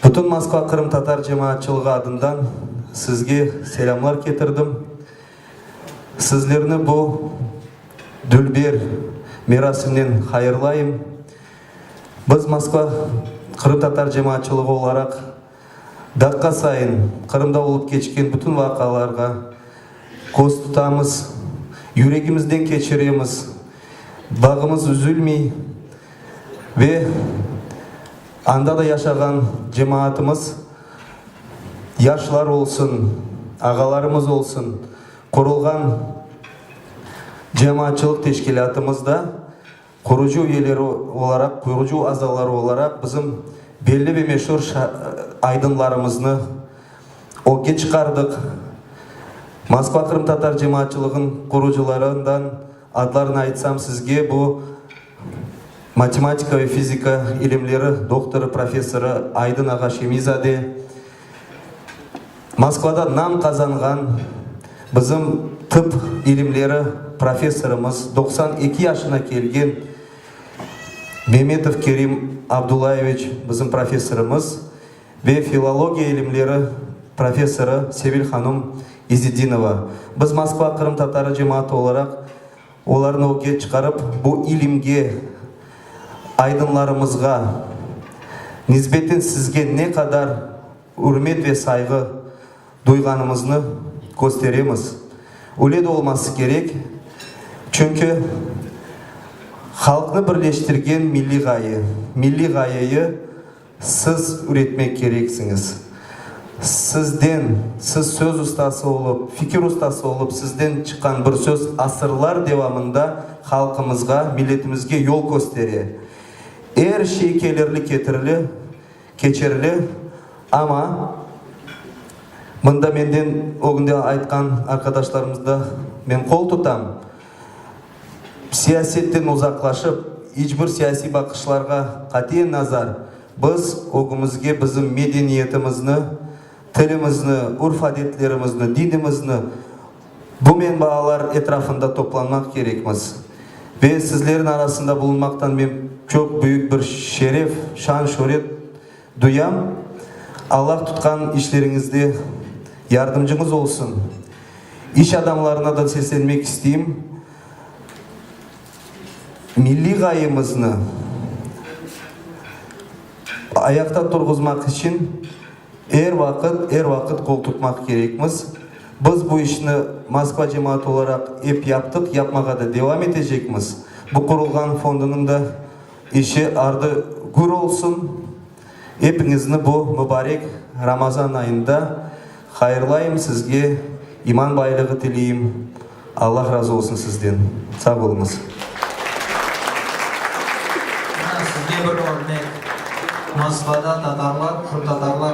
Бүтін Москва Қырым татар жамаатчылығы адынан сізге селамлар кетірдім. Сізлерні бұл дүлбер мерасымнен хайырлайым. Біз Москва Қырым татар жамаатчылығы оларақ даққа сайын Қырымда болып кечкен бүтін вақаларға көз тұтамыз, жүрегімізден кешіреміз, бағымыз үзілмей ве анда да яшаған жамаатымыз яшылар олсын, ағаларымыз олсын, құрылған жамаатчылық тешкілатымызда құруcu үйлері оларақ, құруcu азалары оларақ біздің белі бе мешур айдынларымызны оке шығардық. Москва Қырым татар жамаатчылығын құруcыларынан адларын айтсам сізге, бұл математика и физика илимлері докторы, профессоры Айдын аға Шемизаде. Москвада нам қазанған біздің тып илимлері профессорымыз 92 yaşına келген Меметов Керим Абдулаевич біздің профессорымыз ве филология илимлері профессоры Севил ханым Изидинова. Біз Москва Қырым татары жамааты оларақ оларын оке шығарып, бұл илимге айдынларымызға низбеттен сізге не қадар үрмет ве сайғы дойғанымызны көстереміз. Өледі олмасы керек, чүнкі халқны бірлештірген милли ғайы сіз үретмек керексіңіз. Сіз сөз ұстасы олып, фикір ұстасы олып, сізден шыққан бір сөз асырлар девамында халқымызға, миллетімізге yol көстере. Әр шей келерлі кечерлі, ама мында менден оғында айтқан арқадашларымызда мен қол тұтам. Сиясеттен ұзақлашып, ешбір сияси бақышыларға қатен назар, біз оғымызге біздің медениетімізні, тілімізні, үрф-әдетлерімізні, динімізні бұмен бағалар етрафында топланмақ керекміз. Ve sizlerin arasında bulunmaktan ben çok büyük bir şeref, şan, şöhret duyam. Allah tutkan işlerinizde yardımcınız olsun. İş adamlarına da seslenmek isteyeyim. Milli gayemizni ayakta turguzmak için er vakit kol tutmak gerekmiz. Biz bu işini Moskva cemaati olarak hep yaptık, yapmağa da devam edecekmiz. Bu kurulgan fondunun da işi ardı gür olsun. Hepinizni bu mübarek Ramazan ayında hayırlayım sizge, iman baylığı dileyim. Allah razı olsun sizden. Sağ olunuz. Sizge bir örnek. Moskvada Tatarlar, Kırım Tatarlar